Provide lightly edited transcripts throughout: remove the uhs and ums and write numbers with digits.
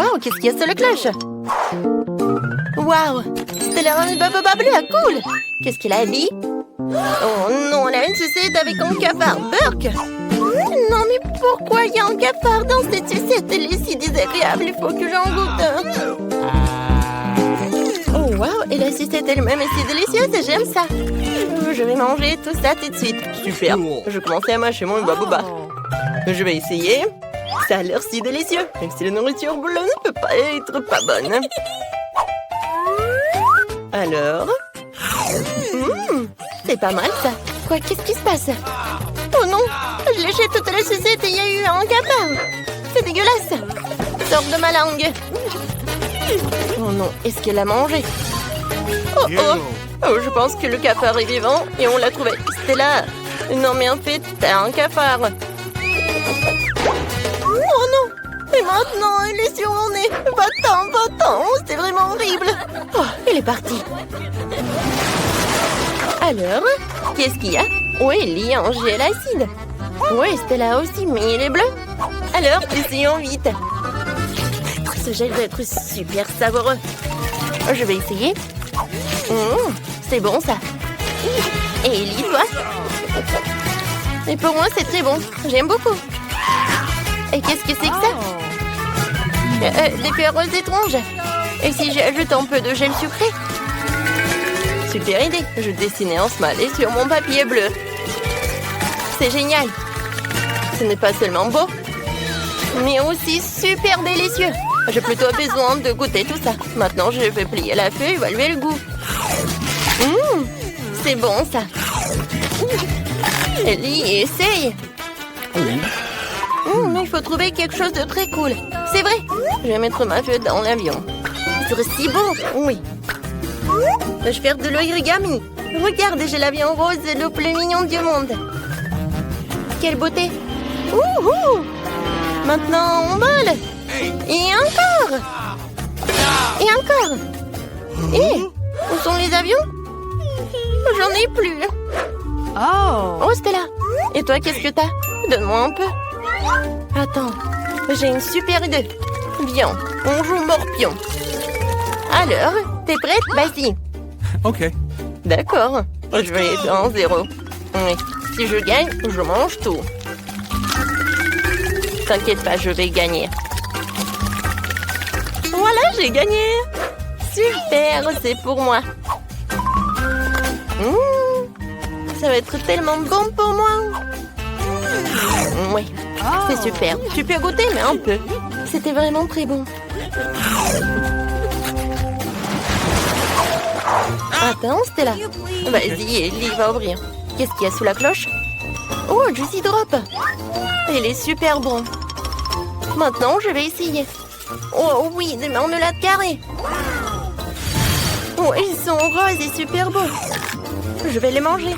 Waouh, qu'est-ce qu'il y a sur la cloche? Waouh, Stella a une baobab bleu, cool. Qu'est-ce qu'elle a, Abby? Oh non, elle a une sucette avec un cafard. Burk! Non, mais pourquoi il y a un cafard dans cette sucette? Elle est si désagréable, il faut que j'en goûte. Oh waouh, et la sucette elle-même est si délicieuse, j'aime ça. Je vais manger tout ça tout de suite. Super, je commençais à mâcher mon baobab. Je vais essayer. Ça a l'air si délicieux. Même si la nourriture bleue ne peut pas être pas bonne. Alors? C'est pas mal ça. Quoi, qu'est-ce qui se passe? Oh non, je léchais toute la sucette et il y a eu un cafard. C'est dégueulasse. Sors de ma langue. Oh non, est-ce qu'elle a mangé? Oh oh. Oh, je pense que le cafard est vivant et on l'a trouvé. Stella. Non mais en fait, t'as un cafard. Oh non! Et maintenant, il est sur mon nez. Va-t'en, va-t'en. C'est vraiment horrible. Oh, il est parti. Alors, qu'est-ce qu'il y a? Oui, il y a un gel acide. Oui, Stella aussi, mais il est bleu. Alors, essayons vite. Ce gel va être super savoureux. Je vais essayer. C'est bon, ça. Et Ellie, toi? Et pour moi, c'est très bon. J'aime beaucoup. Et qu'est-ce que c'est que ça? Des fleurs roses étranges. Et si j'ajoute un peu de gel sucré? Super idée. Je dessinais un smiley sur mon papier bleu. C'est génial. Ce n'est pas seulement beau, mais aussi super délicieux. J'ai plutôt besoin de goûter tout ça. Maintenant, je vais plier la feuille et évaluer le goût. C'est bon, ça. Ellie, essaye. Il faut trouver quelque chose de très cool. C'est vrai. Je vais mettre ma feuille dans l'avion. Ce serait si beau. Oui. Je vais faire de l'origami. Regarde, j'ai l'avion rose, le plus mignon du monde. Quelle beauté. Maintenant, on vole. Et encore. Et encore. Et où sont les avions? J'en ai plus. Oh, Stella. Et toi, qu'est-ce que t'as? Donne-moi un peu. Attends, j'ai une super idée. Viens, on joue morpion. Alors, t'es prête? Vas-y. Ok. D'accord, je vais être en 0. Oui. Si je gagne, je mange tout. T'inquiète pas, je vais gagner. Voilà, j'ai gagné. Super, c'est pour moi. Ça va être tellement bon pour moi. Oui, c'est super. Tu peux goûter, mais un peu. C'était vraiment très bon. Attends, Stella. Vas-y, Ellie va ouvrir. Qu'est-ce qu'il y a sous la cloche? Oh, Juicy Drop. Il est super bon. Maintenant, je vais essayer. Oh oui, des marmelades carrées. Oh, ils sont roses et super beaux. Je vais les manger.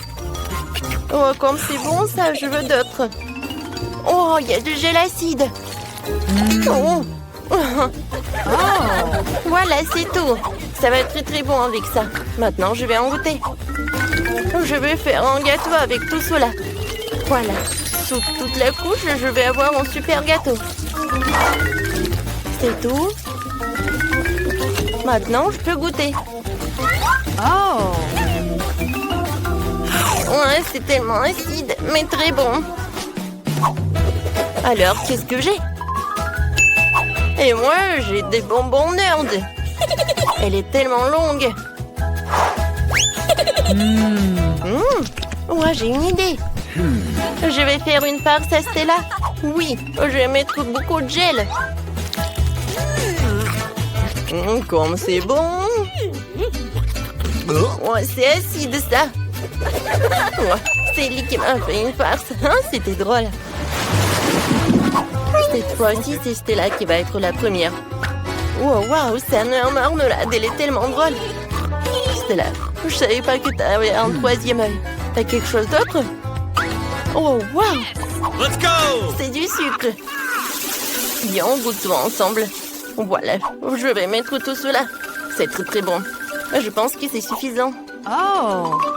Oh, comme c'est bon ça, je veux d'autres. Oh, il y a du gel acide. Oh. Voilà, c'est tout. Ça va être très très bon avec ça. Maintenant, je vais en goûter. Je vais faire un gâteau avec tout cela. Voilà. Sous toute la couche, je vais avoir un super gâteau. C'est tout. Maintenant, je peux goûter. Ouais, c'est tellement acide, mais très bon. Alors, qu'est-ce que j'ai? Et moi, j'ai des bonbons nerd. Elle est tellement longue. Ouais, j'ai une idée. Je vais faire une farce à Stella. Oui, je vais mettre beaucoup de gel. Comme c'est bon. Ouais, c'est acide, ça. Ouais, c'est lui qui m'a fait une farce. C'était drôle. Cette fois-ci, c'est Stella qui va être la première. Wow, wow, c'est une marmelade. Elle est tellement drôle. Stella, je savais pas que t'avais un troisième œil. T'as quelque chose d'autre? Oh, wow! Let's go! C'est du sucre. Bien, on goûte tout ensemble. Voilà, je vais mettre tout cela. C'est très très bon. Je pense que c'est suffisant.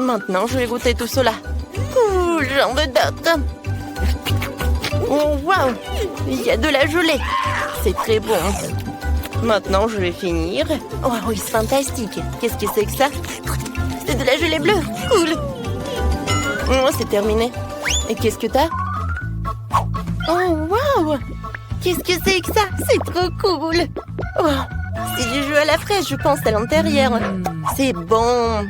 Maintenant, je vais goûter tout cela. Ouh, j'en veux d'autres. Oh, wow! Il y a de la gelée. C'est très bon. Maintenant, je vais finir. Oh oui, c'est fantastique. Qu'est-ce que c'est que ça? C'est de la gelée bleue. Cool. Oh, c'est terminé. Et qu'est-ce que t'as? Oh, waouh! Qu'est-ce que c'est que ça? C'est trop cool. Oh, c'est du jus à la fraise, je pense, à l'intérieur. C'est bon.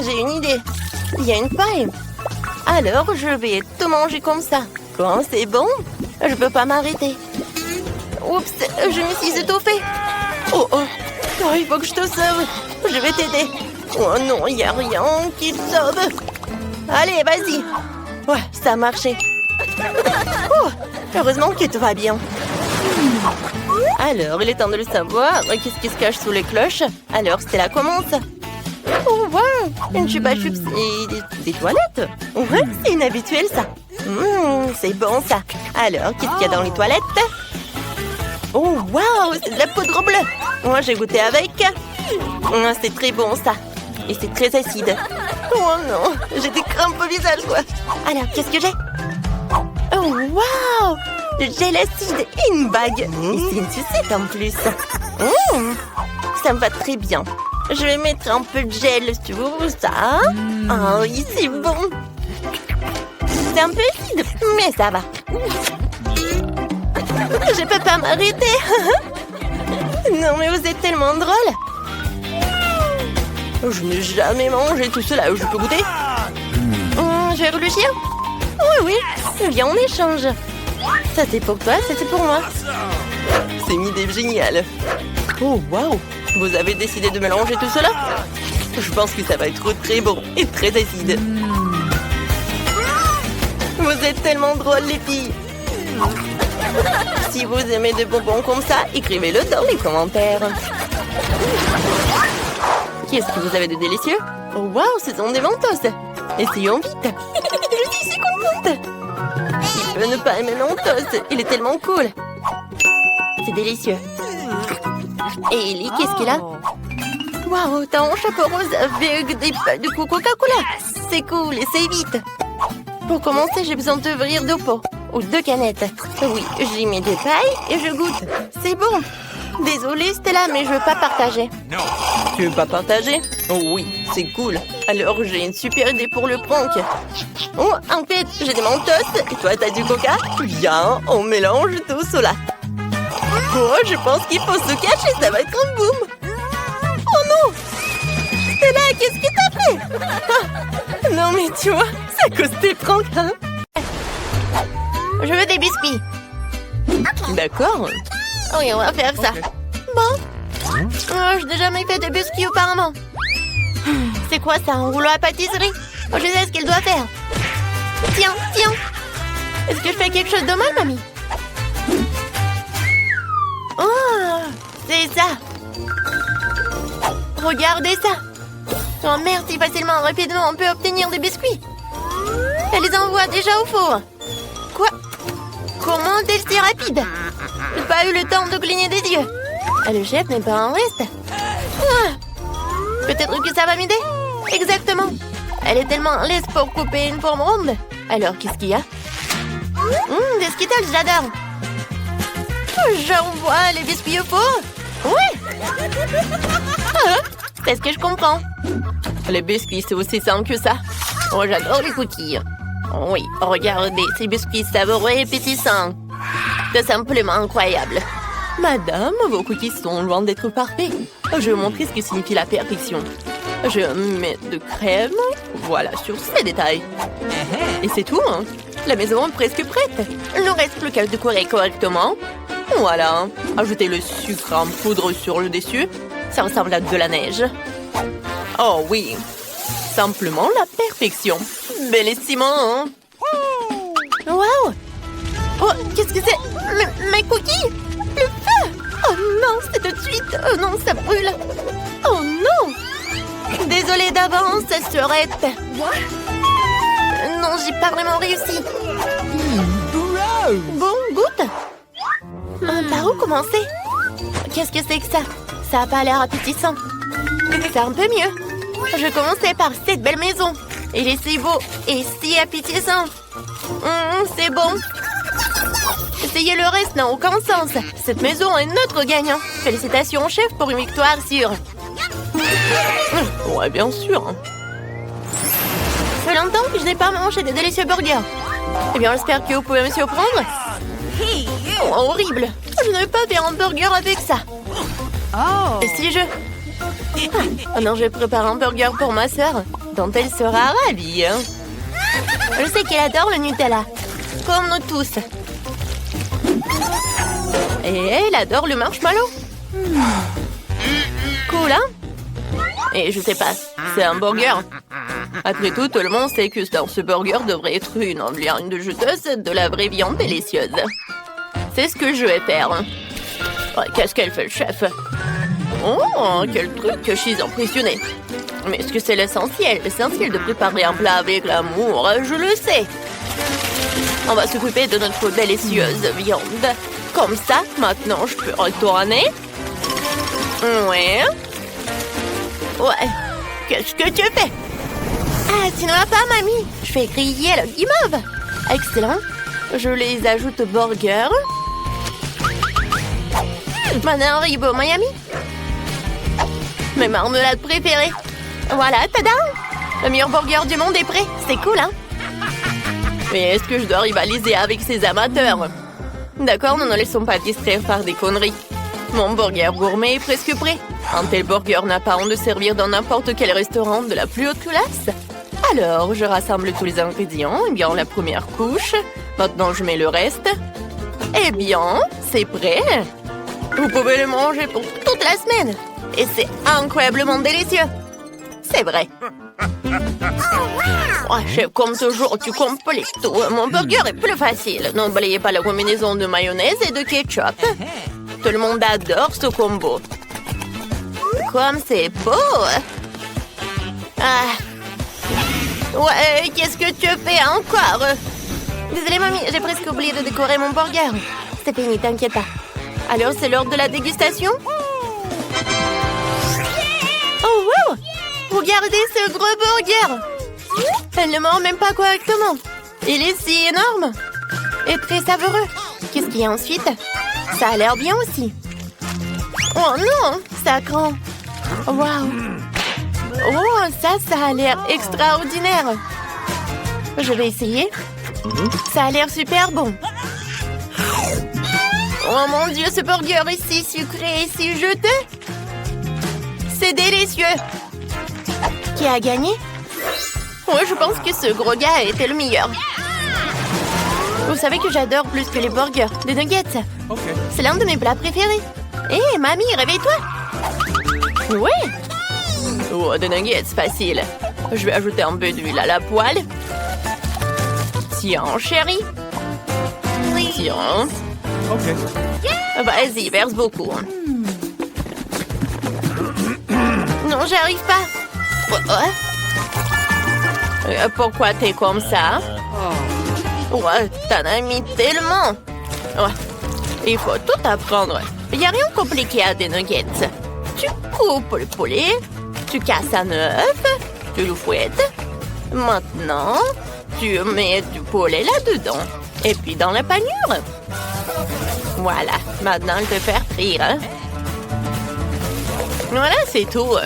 J'ai une idée. Il y a une paille. Alors, je vais tout manger comme ça. Quand c'est bon, je peux pas m'arrêter. Oups, je me suis étouffée. Oh, il faut que je te sauve. Je vais t'aider. Oh non, il n'y a rien qui te sauve. Allez, vas-y. Ouais, ça a marché. Oh, heureusement que tout va bien. Alors, il est temps de le savoir. Qu'est-ce qui se cache sous les cloches? Alors, Stella commence. Oh, wow, une chupa chups et des toilettes. Ouais, c'est inhabituel, ça. C'est bon, ça. Alors, qu'est-ce qu'il y a dans les toilettes? Oh, wow, c'est de la poudre bleue. Moi, j'ai goûté avec. C'est très bon, ça. Et c'est très acide. Oh non, j'ai des crampes au visage, quoi. Alors, qu'est-ce que j'ai? Oh, wow, le gel acide et une bague. Et c'est une sucette en plus. Ça me va très bien. Je vais mettre un peu de gel sur ça. Oh oui, c'est bon. C'est un peu acide, mais ça va. Je peux pas m'arrêter. Non, mais vous êtes tellement drôle. Je n'ai jamais mangé tout cela. Je peux goûter? Je vais réfléchir. Oui. Viens, on échange. Ça, c'est pour toi, ça, c'est pour moi. C'est une idée géniale. Oh, waouh. Vous avez décidé de mélanger tout cela? Je pense que ça va être très bon et très acide. Vous êtes tellement drôles, les filles. Si vous aimez des bonbons comme ça, écrivez-le dans les commentaires. Qu'est-ce que vous avez de délicieux? Oh, waouh, ce sont des mentos. Essayons vite. Je suis si contente. Qui peut ne pas aimer mentos? Il est tellement cool. C'est délicieux. Et Ellie, qu'est-ce qu'il a? Waouh, t'as un chapeau rose avec des pailles de Coca-Cola. C'est cool, essaye vite. Pour commencer, j'ai besoin d'ouvrir 2 pots. Ou 2 canettes. Oui, j'y mets des pailles et je goûte. C'est bon. Désolée, Stella, mais je veux pas partager. No. Tu veux pas partager? Oh oui, c'est cool. Alors, j'ai une super idée pour le prank. Oh, en fait, j'ai des mentos et toi, t'as du coca? Viens, on mélange tout cela. Oh, je pense qu'il faut se cacher, ça va être un boom. Oh non! Stella, qu'est-ce que t'as fait? Non, mais tu vois, c'est à cause des pranks, hein? Je veux des biscuits. D'accord. Oui, on va faire ça. Bon. Je n'ai jamais fait de biscuits auparavant. C'est quoi ça, un rouleau à pâtisserie? Je sais ce qu'il doit faire. Tiens. Est-ce que je fais quelque chose de mal, mamie? Oh, c'est ça. Regardez ça. Oh, merci, facilement, rapidement, on peut obtenir des biscuits. Elle les envoie déjà au four. Quoi? Comment est-elle si rapide? J'ai pas eu le temps de cligner des yeux. Le chef n'est pas en reste. Peut-être que ça va m'aider? Exactement. Elle est tellement lisse pour couper une forme ronde. Alors, qu'est-ce qu'il y a? Des Skittles, j'adore. J'envoie les biscuits au four. Ouais. C'est ce que je comprends. Les biscuits, c'est aussi simple que ça. Oh, j'adore les cookies. Oui, regardez, ces biscuits savoureux et pétissants. C'est simplement incroyable. Madame, vos cookies sont loin d'être parfaits. Je vais vous montrer ce que signifie la perfection. Je mets de crème, voilà, sur ces détails. Et c'est tout, hein. La maison est presque prête. Il ne reste plus qu'à le décorer correctement. Voilà, ajoutez le sucre en poudre sur le dessus. Ça ressemble à de la neige. Oh oui, simplement la perfection. Bellissimo, hein? Wow! Oh, qu'est-ce que c'est? Mes cookies? Le feu! Oh non, c'est tout de suite! Oh non, ça brûle! Oh non! Désolée d'avance, Surette. Non, j'ai pas vraiment réussi. Bon, goûte. Par où commencer? Qu'est-ce que c'est que ça? Ça a pas l'air appétissant. C'est un peu mieux. Je commençais par cette belle maison. Il est si beau et si appétissant. C'est bon. Essayer le reste n'a aucun sens. Cette maison est notre gagnant. Félicitations au chef pour une victoire sûre. Ouais, bien sûr. Ça fait longtemps que je n'ai pas mangé des délicieux burgers. Eh bien, j'espère que vous pouvez me surprendre. Oh, horrible. Je ne veux pas faire un burger avec ça. Et si je... Ah non, je prépare un burger pour ma sœur, dont elle sera ravie. Je sais qu'elle adore le Nutella, comme nous tous. Et elle adore le marshmallow. Cool, hein? Et je sais pas, c'est un burger. Après tout le monde sait que dans ce burger devrait être une viande juteuse de la vraie viande délicieuse. C'est ce que je vais faire. Ouais, qu'est-ce qu'elle fait, le chef? Oh, quel truc que je suis impressionnée. Mais est-ce que c'est l'essentiel? L'essentiel de préparer un plat avec l'amour, je le sais. On va s'occuper de notre délicieuse viande. Comme ça, maintenant, je peux retourner. Ouais. Ouais. Qu'est-ce que tu fais? Ah, tu ne vas pas, mamie. Je fais griller le guimauve. Excellent. Je les ajoute au burger. Maintenant, Haribo Miami. Mes marmelades préférées. Voilà, tada! Le meilleur burger du monde est prêt. C'est cool, hein? Mais est-ce que je dois rivaliser avec ces amateurs? D'accord, nous ne laissons pas distraire par des conneries. Mon burger gourmet est presque prêt. Un tel burger n'a pas honte de servir dans n'importe quel restaurant de la plus haute classe. Alors, je rassemble tous les ingrédients. Eh bien, la première couche. Maintenant, je mets le reste. Eh bien, c'est prêt. Vous pouvez le manger pour toute la semaine. Et c'est incroyablement délicieux. C'est vrai. Oh, chef, comme toujours, tu complètes tout. Mon burger est plus facile. N'oubliez pas la combinaison de mayonnaise et de ketchup. Tout le monde adore ce combo. Comme c'est beau. Ah. Ouais, qu'est-ce que tu fais encore? Désolée, mamie, j'ai presque oublié de décorer mon burger. C'est fini, t'inquiète pas. Alors, c'est l'heure de la dégustation? Oh, wow! Regardez ce gros burger! Elle ne mord même pas correctement. Il est si énorme et très savoureux. Qu'est-ce qu'il y a ensuite? Ça a l'air bien aussi. Oh non, ça craint. Waouh! Oh, ça a l'air extraordinaire. Je vais essayer. Ça a l'air super bon. Oh mon Dieu, ce burger est si sucré et si juteux. C'est délicieux. Qui a gagné? Ouais, je pense que ce gros gars était le meilleur. Vous savez que j'adore plus que les burgers, des nuggets. Okay. C'est l'un de mes plats préférés. Hé, mamie, réveille-toi. Ouais. Oh, des nuggets, facile. Je vais ajouter un peu d'huile à la poêle. Tiens, chérie. Tiens. Ok. Vas-y, verse beaucoup. Non, j'arrive pas. Pourquoi t'es comme ça? Ouais, t'en as mis tellement. Ouais, il faut tout apprendre. Il n'y a rien de compliqué à des nuggets. Tu coupes le poulet, tu casses un œuf, tu le fouettes. Maintenant, tu mets du poulet là-dedans. Et puis dans la panure. Voilà, maintenant je vais faire frire. Hein? Voilà, c'est tout.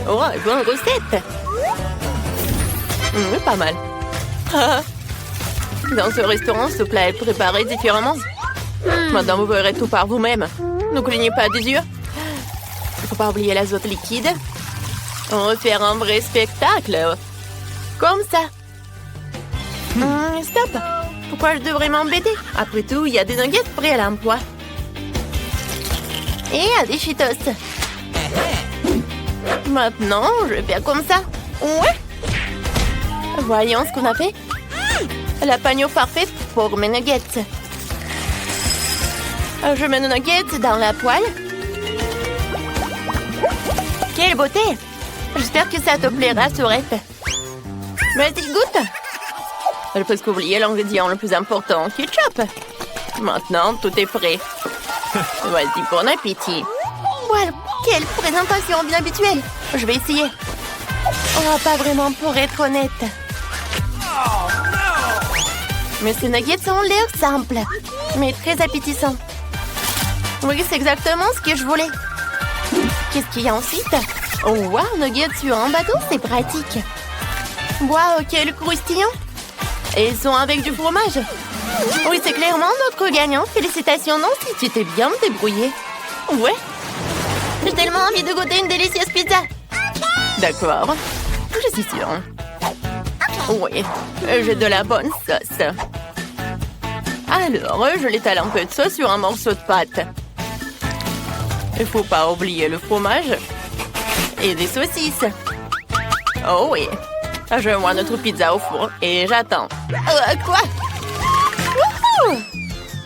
Oh, bonne recette. Pas mal. Dans ce restaurant, ce plat est préparé différemment. Maintenant, vous verrez tout par vous-même. Ne clignez pas des yeux. Il ne faut pas oublier l'azote liquide. On va faire un vrai spectacle. Comme ça. Stop. Pourquoi je devrais m'embêter? Après tout, il y a des nuggets prêts à l'emploi. Et des Cheetos. Maintenant, je vais faire comme ça. Ouais. Voyons ce qu'on a fait. La panure parfaite pour mes nuggets. Je mets nos nuggets dans la poêle. Quelle beauté! J'espère que ça te plaira, Sorette. Vas-y, goûte. J'ai presque oublié l'ingrédient le plus important, ketchup. Maintenant, tout est prêt. Vas-y, bon appétit. Voilà, quelle présentation bien habituelle. Je vais essayer. Oh, pas vraiment pour être honnête. Mais ces nuggets ont l'air simples, mais très appétissants. Oui, c'est exactement ce que je voulais. Qu'est-ce qu'il y a ensuite? Oh, wow, nuggets sur un bateau, c'est pratique. Wow, quel croustillant. Et ils sont avec du fromage. Oui, c'est clairement notre gagnant. Félicitations, Nancy, tu t'es bien débrouillée. Ouais. J'ai tellement envie de goûter une délicieuse pizza. D'accord, je suis sûre. Oui, j'ai de la bonne sauce. Alors, je l'étale un peu de sauce sur un morceau de pâte. Il faut pas oublier le fromage et des saucisses. Oh oui, je vois notre pizza au four et j'attends. Quoi? Wouhou!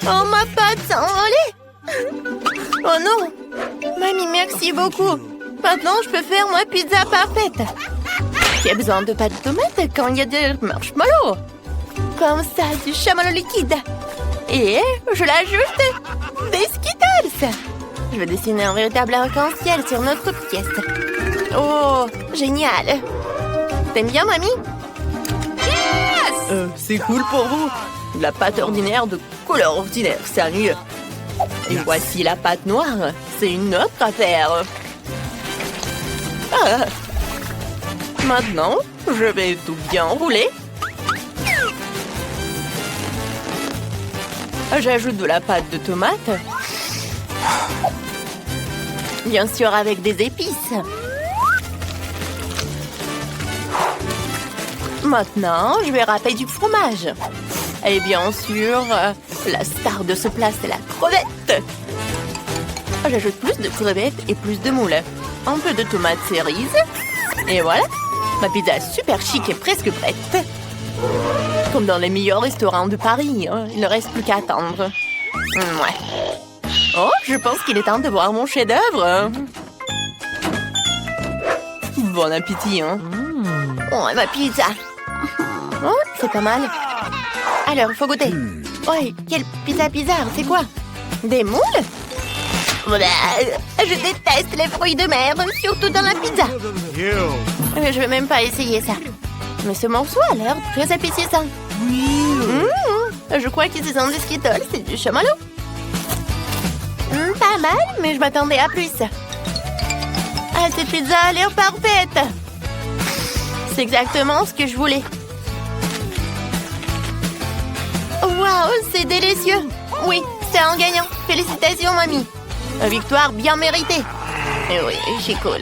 Oh, ma pâte s'est envolée! Oh non! Mamie, merci beaucoup. Maintenant, je peux faire ma pizza parfaite. Qui a besoin de pâte de tomate quand il y a des marshmallows? Comme ça, du chamallow liquide. Et je l'ajoute des Skittles. Je vais dessiner un véritable arc-en-ciel sur notre pièce. Oh, génial. T'aimes bien, mamie? Yes! C'est cool pour vous. La pâte ordinaire de couleur ordinaire, c'est ennuyeux. Et voici la pâte noire. C'est une autre affaire. Ah. Maintenant, je vais tout bien rouler. J'ajoute de la pâte de tomate. Bien sûr, avec des épices. Maintenant, je vais râper du fromage. Et bien sûr, la star de ce plat, c'est la crevette. J'ajoute plus de crevettes et plus de moules. Un peu de tomates cerises. Et voilà, ma pizza est super chic et presque prête. Comme dans les meilleurs restaurants de Paris, hein. Il ne reste plus qu'à attendre. Ouais. Oh, je pense qu'il est temps de voir mon chef-d'œuvre. Bon appétit, hein. Oh, ma pizza. Oh, c'est pas mal. Alors, il faut goûter. Ouais, quelle pizza bizarre, c'est quoi? Des moules? Je déteste les fruits de mer, surtout dans la pizza. Je vais même pas essayer ça. Mais ce morceau a l'air très appétissant. Je crois que ce sont des Skittles, c'est du chamallow. Pas mal, mais je m'attendais à plus. Ah, cette pizza a l'air parfaite. C'est exactement ce que je voulais. Waouh, c'est délicieux. Oui, c'est un gagnant. Félicitations, mamie. Une victoire bien méritée. Et oui, c'est cool.